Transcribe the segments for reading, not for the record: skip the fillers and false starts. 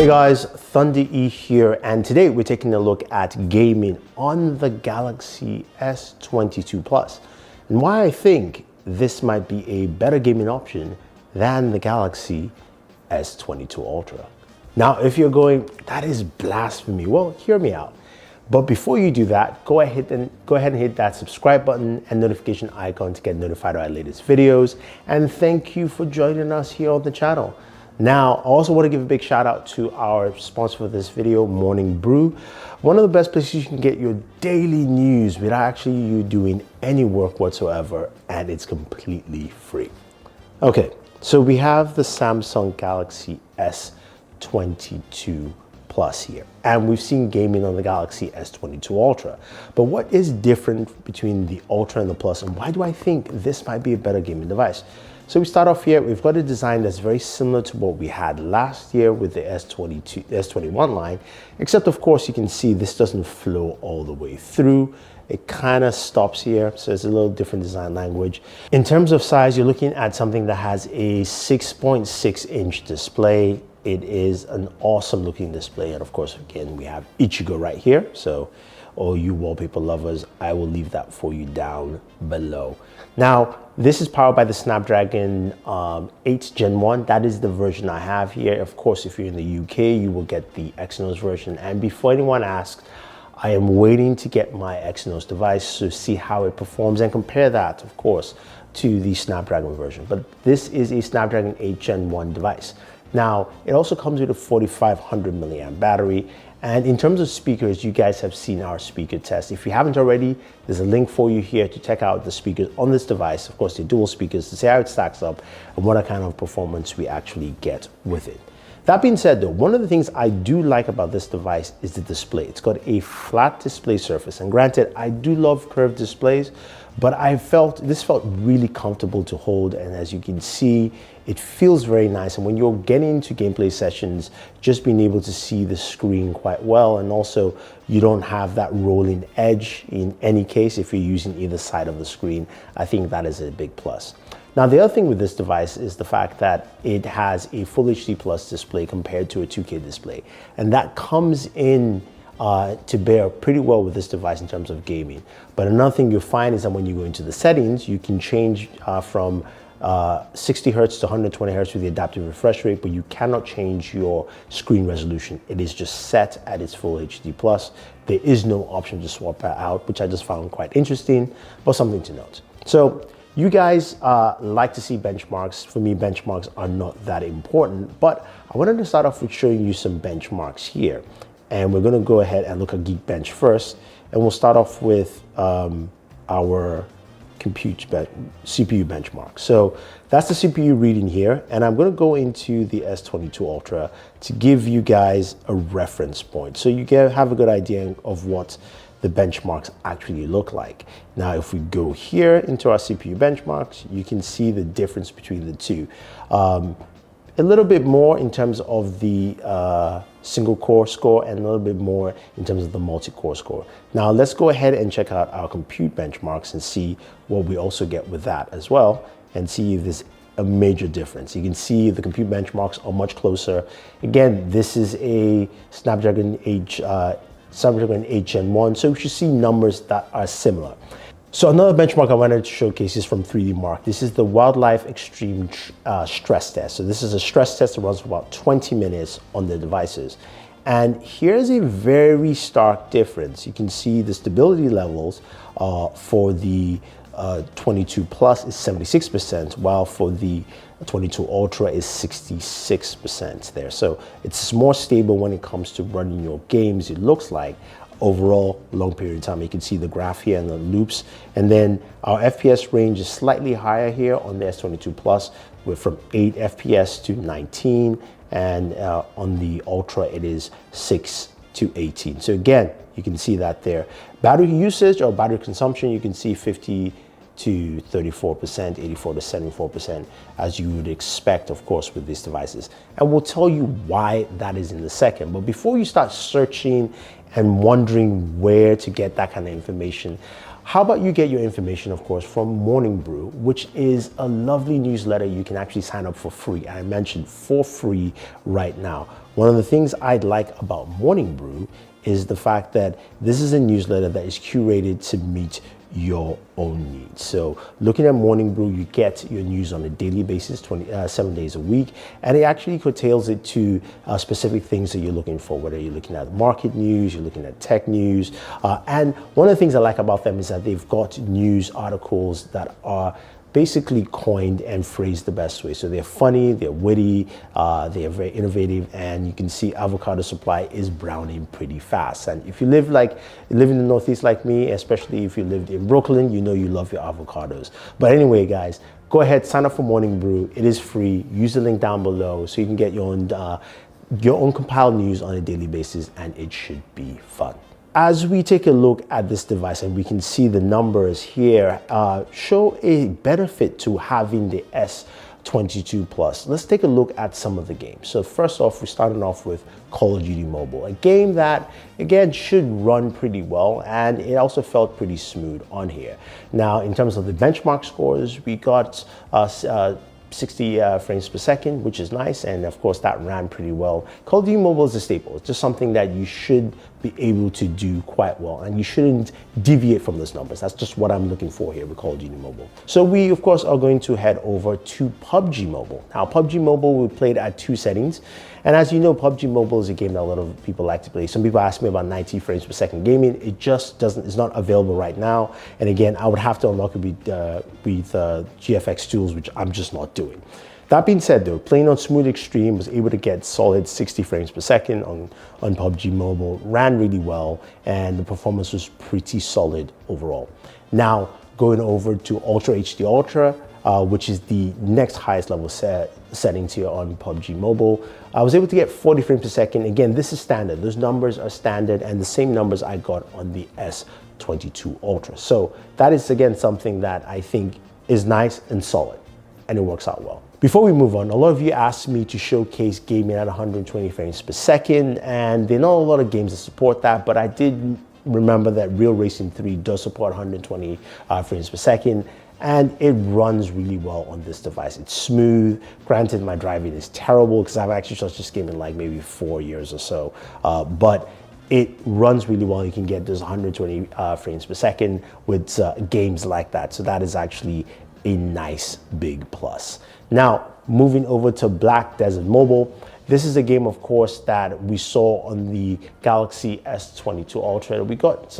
Hey guys, Thunder E here, and today we're taking a look at gaming on the Galaxy S22 Plus and why I think this might be a better gaming option than the Galaxy S22 Ultra. Now, if you're going, that is blasphemy, well, hear me out. But before you do that, go ahead and hit that subscribe button and notification icon to get notified of our latest videos. And thank you for joining us here on the channel. Now, I also want to give a big shout out to our sponsor for this video, Morning Brew. One of the best places you can get your daily news without actually you doing any work whatsoever, and it's completely free. Okay, so we have the Samsung Galaxy S22 Plus here, and we've seen gaming on the Galaxy S22 Ultra. But what is different between the Ultra and the Plus, and why do I think this might be a better gaming device? So we start off here, we've got a design that's very similar to what we had last year with the S21 line, except of course you can see this doesn't flow all the way through. It kind of stops here, so it's a little different design language. In terms of size, you're looking at something that has a 6.6-inch display. It is an awesome looking display, and of course, again, we have Ichigo right here, so all you wallpaper lovers, I will leave that for you down below. Now, this is powered by the Snapdragon 8 Gen 1. That is the version I have here. Of course, if you're in the UK, you will get the Exynos version. And before anyone asks, I am waiting to get my Exynos device to see how it performs and compare that, of course, to the Snapdragon version. But this is a Snapdragon 8 Gen 1 device. Now, it also comes with a 4500 milliamp battery. And in terms of speakers, you guys have seen our speaker test. If you haven't already, there's a link for you here to check out the speakers on this device. Of course, the dual speakers, to see how it stacks up and what kind of performance we actually get with it. That being said though, one of the things I do like about this device is the display. It's got a flat display surface, and granted, I do love curved displays, but this felt really comfortable to hold, and as you can see, it feels very nice. And when you're getting into gameplay sessions, just being able to see the screen quite well, and also you don't have that rolling edge in any case if you're using either side of the screen, I think that is a big plus. Now, the other thing with this device is the fact that it has a Full HD Plus display compared to a 2K display, and that comes in to bear pretty well with this device in terms of gaming. But another thing you'll find is that when you go into the settings, you can change from 60 Hertz to 120 Hertz with the adaptive refresh rate, but you cannot change your screen resolution. It is just set at its Full HD Plus. There is no option to swap that out, which I just found quite interesting, but something to note. So you guys like to see benchmarks. For me, benchmarks are not that important, but I wanted to start off with showing you some benchmarks here. And we're gonna go ahead and look at Geekbench first, and we'll start off with our CPU benchmark. So that's the CPU reading here, and I'm gonna go into the S22 Ultra to give you guys a reference point, so you have a good idea of what the benchmarks actually look like. Now, if we go here into our CPU benchmarks, you can see the difference between the two. A little bit more in terms of the single core score, and a little bit more in terms of the multi-core score. Now let's go ahead and check out our compute benchmarks and see what we also get with that as well, and see if there's a major difference. You can see the compute benchmarks are much closer. Again, this is a Snapdragon 8 Gen 1, so we should see numbers that are similar. So another benchmark I wanted to showcase is from 3D Mark. This is the Wildlife Extreme stress test. So this is a stress test that runs for about 20 minutes on the devices. And here's a very stark difference. You can see the stability levels for the 22 Plus is 76%, while for the 22 Ultra is 66% there. So it's more stable when it comes to running your games, it looks like. Overall, long period of time. You can see the graph here and the loops. And then our FPS range is slightly higher here on the S22 Plus, with from 8 FPS to 19. And on the Ultra, it is 6 to 18. So again, you can see that there. Battery usage or battery consumption, you can see 50 to 34%, 84 to 74%, as you would expect, of course, with these devices. And we'll tell you why that is in a second. But before you start searching and wondering where to get that kind of information, How about you get your information, of course, from Morning Brew, which is a lovely newsletter you can actually sign up for free. I mentioned for free right now. One of the things I'd like about Morning Brew is the fact that this is a newsletter that is curated to meet your own needs. So looking at Morning Brew, you get your news on a daily basis, 7 days a week, and it actually curtails it to specific things that you're looking for, whether you're looking at market news, you're looking at tech news. And one of the things I like about them is that they've got news articles that are basically coined and phrased the best way. So they're funny, they're witty, they are very innovative, and you can see avocado supply is browning pretty fast. And if you live in the Northeast like me, especially if you lived in Brooklyn, you know you love your avocados. But anyway, guys, go ahead, sign up for Morning Brew. It is free. Use the link down below so you can get your own compiled news on a daily basis, and it should be fun. As we take a look at this device, and we can see the numbers here show a benefit to having the S22 Plus. Let's take a look at some of the games. So first off, we're starting off with Call of Duty Mobile, a game that, again, should run pretty well, and it also felt pretty smooth on here. Now, in terms of the benchmark scores, we got 60 frames per second, which is nice, and of course that ran pretty well. Call of Duty Mobile is a staple. It's just something that you should be able to do quite well, and you shouldn't deviate from those numbers. That's just what I'm looking for here with Call of Duty Mobile. So we, of course, are going to head over to PUBG Mobile. Now, PUBG Mobile, we played at 2 settings, and as you know, PUBG Mobile is a game that a lot of people like to play. Some people ask me about 90 frames per second gaming. It just it's not available right now, and again, I would have to unlock it with GFX tools, which I'm just not doing. That being said, though, playing on Smooth Extreme, was able to get solid 60 frames per second on PUBG Mobile, ran really well, and the performance was pretty solid overall. Now, going over to Ultra HD Ultra, which is the next highest level settings here on PUBG Mobile, I was able to get 40 frames per second. Again, this is standard. Those numbers are standard, and the same numbers I got on the S22 Ultra. So that is, again, something that I think is nice and solid, and it works out well. Before we move on, a lot of you asked me to showcase gaming at 120 frames per second, and there are not a lot of games that support that, but I did remember that Real Racing 3 does support 120 frames per second, and it runs really well on this device. It's smooth. Granted, my driving is terrible because I've actually started this game in like maybe 4 years or so, but it runs really well. You can get those 120 frames per second with games like that, so that is actually a nice big plus. Now, moving over to Black Desert Mobile, this is a game, of course, that we saw on the Galaxy S22 Ultra. We got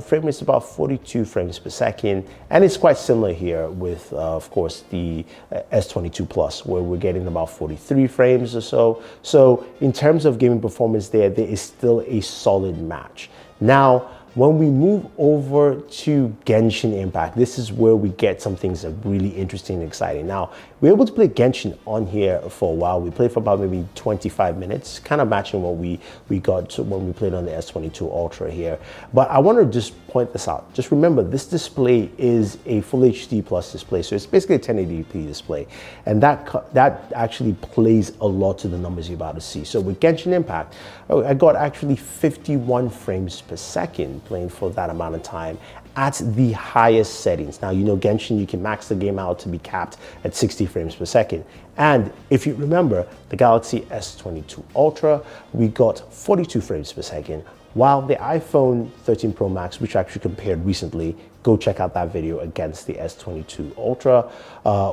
frame rates about 42 frames per second, and it's quite similar here with, of course, the S22 Plus, where we're getting about 43 frames or so. So in terms of gaming performance there is still a solid match. Now, when we move over to Genshin Impact, this is where we get some things that are really interesting and exciting. Now, we were able to play Genshin on here for a while. We played for about maybe 25 minutes, kind of matching what we got to when we played on the S22 Ultra here. But I want to just point this out. Just remember, this display is a Full HD Plus display, so it's basically a 1080p display. And that actually plays a lot to the numbers you're about to see. So with Genshin Impact, I got actually 51 frames per second playing for that amount of time at the highest settings. Now, you know, Genshin, you can max the game out to be capped at 60 frames per second. And if you remember, the Galaxy S22 Ultra, we got 42 frames per second, while the iPhone 13 Pro Max, which I actually compared recently, go check out that video against the S22 Ultra,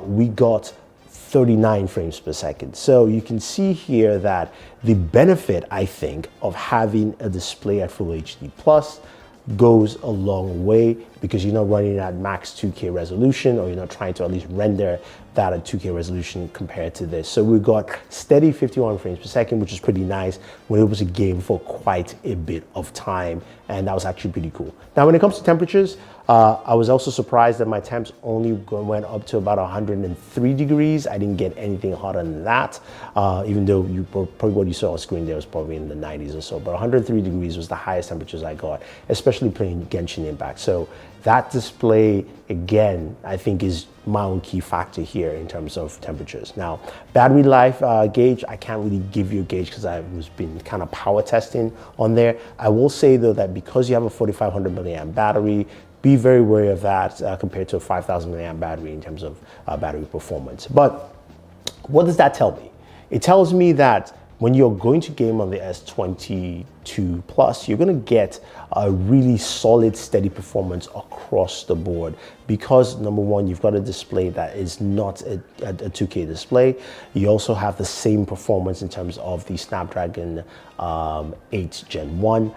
we got 39 frames per second. So you can see here that the benefit, I think, of having a display at Full HD Plus goes a long way, because you're not running at max 2K resolution, or you're not trying to at least render that at 2K resolution compared to this. So we got steady 51 frames per second, which is pretty nice when it was a game for quite a bit of time, and that was actually pretty cool. Now, when it comes to temperatures, I was also surprised that my temps only went up to about 103 degrees. I didn't get anything hotter than that, even though probably what you saw on screen there was probably in the 90s or so. But 103 degrees was the highest temperatures I got, especially playing Genshin Impact. So that display, again, I think is my own key factor here in terms of temperatures. Now, battery life gauge, I can't really give you a gauge because I was been kind of power testing on there. I will say though that because you have a 4500 milliamp battery, be very wary of that compared to a 5,000 milliamp battery in terms of battery performance. But what does that tell me? It tells me that when you're going to game on the S22 Plus, you're going to get a really solid, steady performance across the board because, number one, you've got a display that is not a 2K display. You also have the same performance in terms of the Snapdragon 8 Gen 1.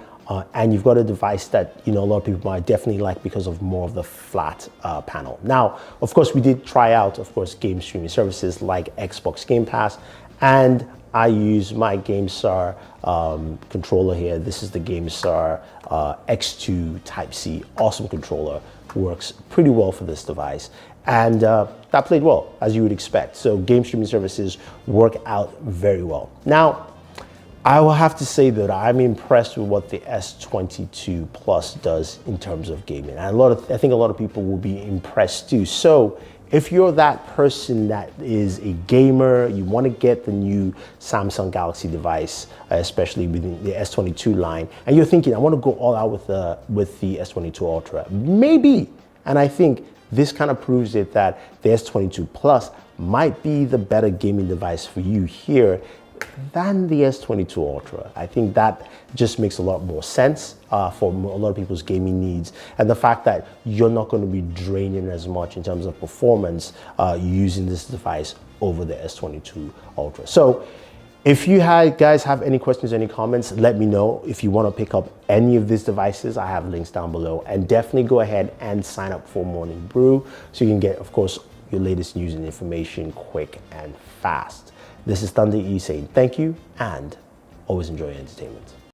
And you've got a device that, a lot of people might definitely like because of more of the flat panel. Now, of course, we did try out, of course, game streaming services like Xbox Game Pass, and I use my GameStar controller here. This is the GameStar X2 Type-C. Awesome controller. Works pretty well for this device. And that played well, as you would expect. So game streaming services work out very well. Now, I will have to say that I'm impressed with what the S22 Plus does in terms of gaming. And I think a lot of people will be impressed too. So if you're that person that is a gamer, you want to get the new Samsung Galaxy device, especially within the S22 line, and you're thinking, I want to go all out with the S22 Ultra, maybe. And I think this kind of proves it that the S22 Plus might be the better gaming device for you here than the S22 Ultra. I think that just makes a lot more sense for a lot of people's gaming needs, and the fact that you're not going to be draining as much in terms of performance using this device over the S22 Ultra. So if you guys have any questions, any comments, let me know. If you want to pick up any of these devices, I have links down below, and definitely go ahead and sign up for Morning Brew so you can get, of course, your latest news and information quick and fast. This is Thunder E saying thank you and always enjoy your entertainment.